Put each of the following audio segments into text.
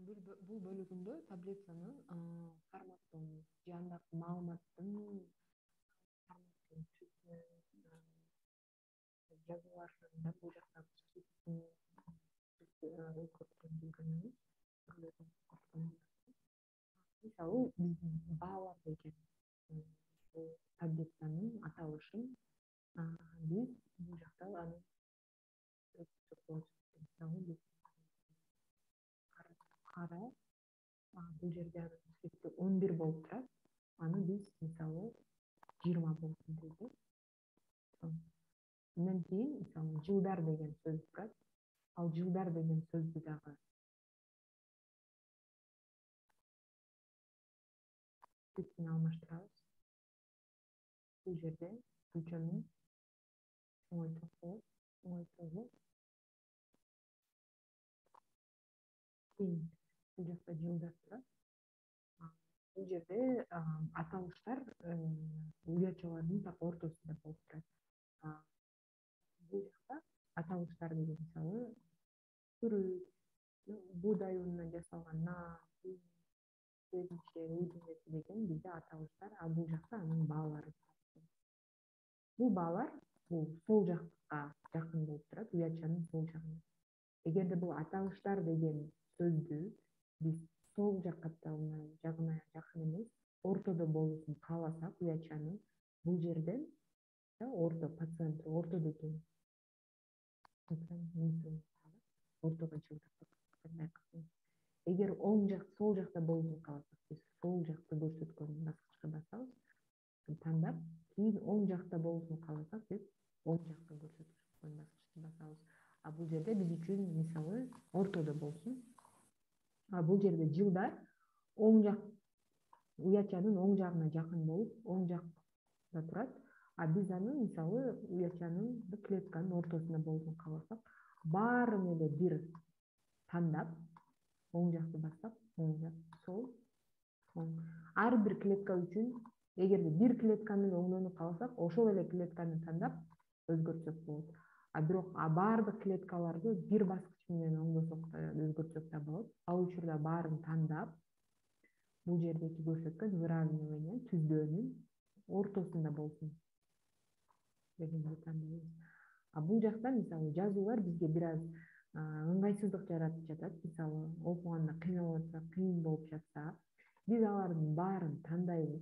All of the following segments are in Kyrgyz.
Бул бөлүгүндө таблицанын форматтын же андагы маалыматтын форматтын түсүнүн жазууларында бул жактагы шрифттин өзгөртүлгөнүн мисалы биздин баалар деген бул таблицанын аталышын биз бул жакта аны мисалы биз кара бул жерде анын шрифти 11 болуп турат. Аны биз мисалы 20 болсун дейбиз. Андан кийин мисалы жылдар деген сөз турат. Ал жылдар деген сөздү дагы шрифтин алмаштырабыз. Бул жерде күлчөнүн чоңойтулуп кийин бул жакта жылдар турат. Бул жерде аталыштар уячалардын так ортосунда болуп турат. Бул жакта аталыштар деген мисалы күрүч, буудай унунан жасалган нан, көзүнчө, уйдун эти деген бизде аталыштар, а бул жакта анын баалары. Бул баалар бул сол жактыкка жакын болуп турат, уячанын сол жагында. Эгерде бул аталыштар деген сөздү биз сол жагына жакын эмес, ортодо болушун кааласак, уячанын бул жерден орто по центру, орто деген ортого жылдап. Эгер сол жакта болушун кааласак, биз сол жакты көрсөткөн баскычка басабыз, тандап, кийин оң жакта болушун кааласак, биз оң жакты көрсөткөн баскычты басабыз. А бул жерде биз үчүн мисалы ортодо болсун. А бул жерде жылдар оң жак уячанын оң жагына жакын болуп, оң жакта турат. А биз аны мисалы уячанын клетканын ортосунда болушун кааласак, баарын эле бир тандап, оң жакты бассак, оң жак, сол, оң. Ар бир клетка үчүн эгерде бир клетканы оңдоону кааласак, ошол эле клетканы тандап өзгөртсөк болот. А бирок баардык клеткаларды бир баскыч менен оңдосок да, өзгөртсөк да болот. Ал учурда баарын тандап, бул жердеки көрсөткөн выравнивание түздөөнүн ортосунда болсун дегенди тандайбыз. А бул жакта мисалы жазуулар бизге бир аз ыңгайсыздык жаратып жатат. Мисалы окуганда кыйналып атса, кыйын болуп жатса, биз алардын баарын тандайбыз.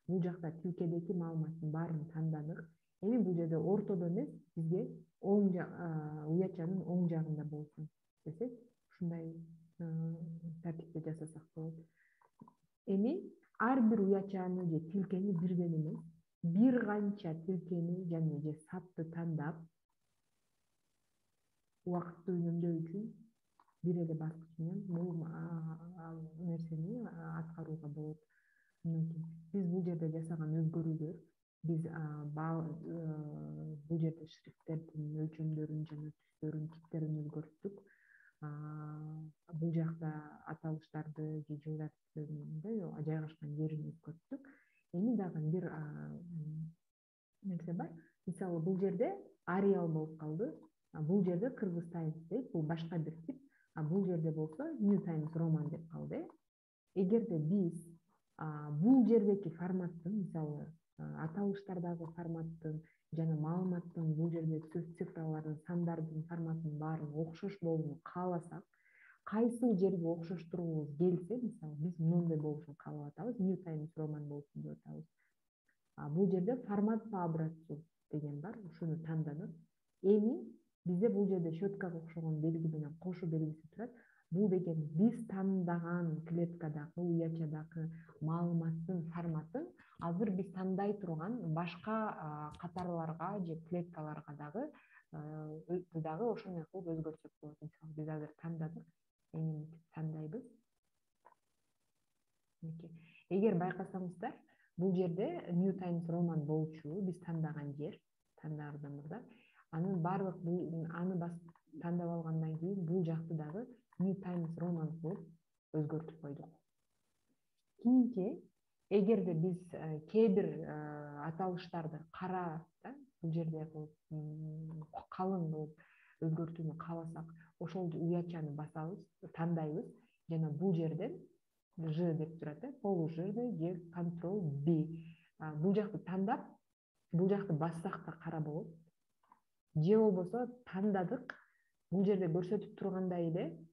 Бул жакта тилкедеки маалыматтын баарын тандадык. Эми бул жерде ортодо эмес, бизге уячанын оң жагында болсун десек, ушундай тартипте жасасак болот. Эми ар бир уячаны же тилкени бирден эмес, бир канча тилкени жана же сапты тандап, убакытты үнөмдөө үчүн бир эле баскыч менен бул нерсени аткарууга болот. Биз бул жерде жасаган өзгөрүүлөр, биз бул жерде шрифттердин өлчөмдөрүн жана түстөрүн, типтерин өзгөрттүк. Бул жакта аталыштарды же жылдарды жайгашкан жерин өзгөрттүк. Эми дагы бир нерсе бар. Мисалы бул жерде Ариал болуп калды. Бул жерде Кыргыз Таймс дейт, бул башка бир тип. Бул жерде болсо New Times Roman деп калды. Эгерде биз бул жердеки форматтын, мисалы аталыштардагы форматтын жана маалыматтын бул жерде цифралардын, сандардын форматынын баарын окшош болуун кааласак, кайсыл жерге окшоштургубуз келсе, мисалы биз моундай болушун каалап атабыз, New Times Roman болсун деп атабыз. Бул жерде формат по образцу деген бар, ушуну тандадык. Эми бизде бул жерде щеткага окшогон белги менен кошуу белгиси турат. Бул деген биз тандаган клеткадагы, уячадагы маалыматтын форматын азыр биз тандай турган башка катарларга же клеткаларга дагы ошондой кылып өзгөртсөк болот. Мисалы биз азыр тандадык, эми тандайбыз. Эгер байкасаңыздар, бул жерде New Times Roman болчу, биз тандаган жер, тандагандамыздар. Анын баардык аны тандап алгандан кийин бул жакты дагы New Times Roman кылып өзгөртүп койдук. Кийинче, эгерде биз кээ бир аталыштарды кара, бул жерде калың кылып өзгөртүүнү кааласак ошол уячаны басабыз, тандайбыз жана бул жерден Ж деп турат, полужирный же control B. Бул жакты тандап, бул жакты бассак да кара болот. Же болбосо тандадык, бул жерде көрсөтүп тургандай эле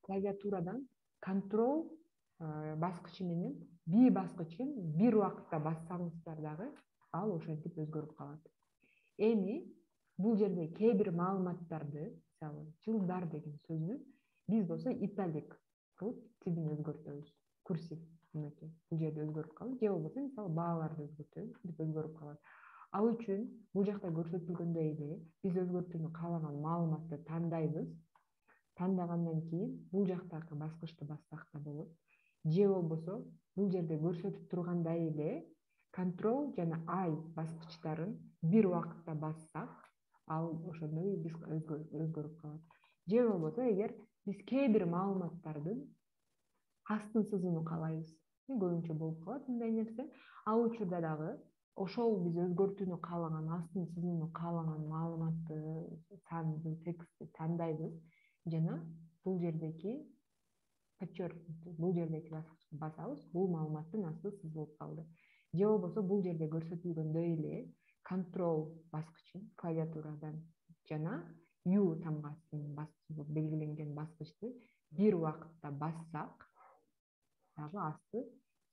клавиатурадан контрол баскычы менен B баскычын бир убакытта бассаңыздар дагы ал ошентип өзгөрүп калат. Эми бул жерде кээ бир маалыматтарды, мисалы жылдар деген сөздү биз болсо италик кылып тибин өзгөртөбүз. Курсив мынакей бул жерде өзгөрүп калат. Же болбосо мисалы бааларды өзгөртөбүз, деп өзгөрүп калат. Ал үчүн бул жакта көрсөтүлгөндөй эле биз өзгөртүүнү каалаган маалыматты тандайбыз. Тандагандан кийин бул жактагы баскычты бассак да болот. Же болбосо бул жерде көрсөтүп тургандай эле контрол жана I баскычтарын бир убакытта бассак, ал ошондой биз өзгөрүп калат. Же болбосо эгер биз кээ бир маалыматтардын астын сызууну каалайбыз, көбүнчө болуп калат мындай нерсе. Ал учурда дагы ошол биз өзгөртүүнү каалаган, астын сызууну каалаган маалыматты, санды, текстти тандайбыз жана бул жердеки подчеркнутый, бул жердеки баскычты басабыз, бул маалыматтын асты сызылып калды. Же болбосо бул жерде көрсөтүлгөндөй эле контрол баскычын клавиатурадан жана U тамгасын басып белгиленген баскычты бир убакытта бассак дагы асты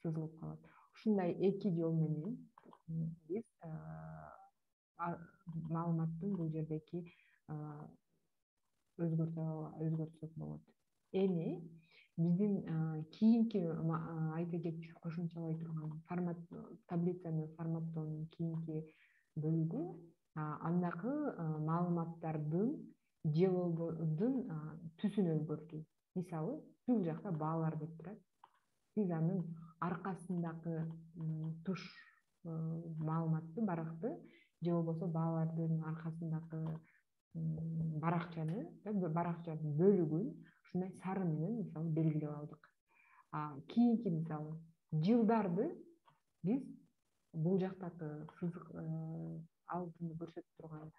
сызылып калат. Ушундай эки жол менен биз маалыматтын бул жердеки өзгөртсөк болот. Эми биздин кийинки айта кетчү кошумчалай турган формат, таблицаны форматтоонун кийинки бөлүгү андагы маалыматтардын же болбосо түсүн өзгөртүү. Мисалы, бул жакта баалар деп турат. Биз анын аркасындагы туш маалыматты, баракты, же болбосо баалардын аркасындагы баракчанын бөлүгүн ушундай сары менен мисалы белгилеп алдык. Кийинки мисалы жылдарды биз бул жактагы сызык алдыны көрсөтүп турган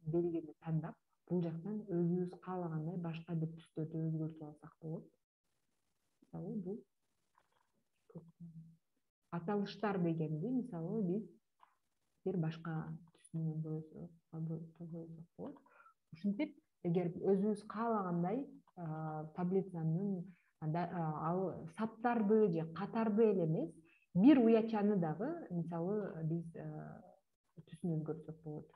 белгини тандап, бул жактан өзүбүз каалагандай башка бир түстөрдү өзгөртүп алсак болот. Мисалы бул аталыштар дегенди мисалы биз бир башка түсүнө боесок болот. Ушинтип, эгер өзүбүз каалагандай таблицанын ал саптарды же катарды эле эмес, бир уячаны дагы мисалы биз түсүн өзгөртсөк болот.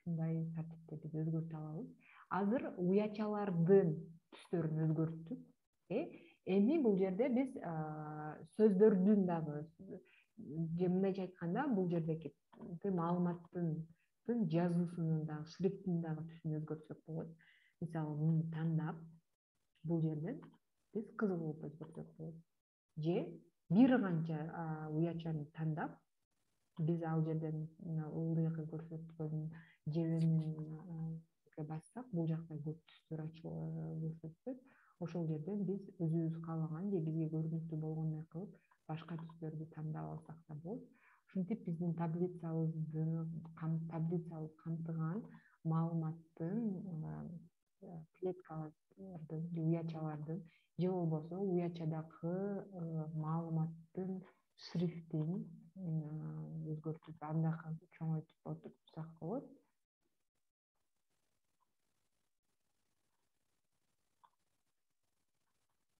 Ушундай тартипте биз өзгөртө алабыз. Азыр уячалардын түстөрүн өзгөрттүк. Эми бул жерде биз сөздөрдүн дагы же мындайча айтканда бул жердеки маалыматтын жазуусунун дагы, шрифтин дагы түсүн өзгөртсөк болот. Мисалы, муну тандап, бул жерден биз кызыл кылып өзгөртсөк болот. Же бир канча уячаны тандап, биз ал жерден ылдыйкы көрсөткөн жебенин бассак, бул жакта көп түстөр көрсөтүлөт. Ошол жерден биз өзүбүз каалаган же бизге көрүнүктүү болгондой кылып башка түстөрдү тандап алсак да болот. Ушинтип биздин таблицалык камтыган маалымат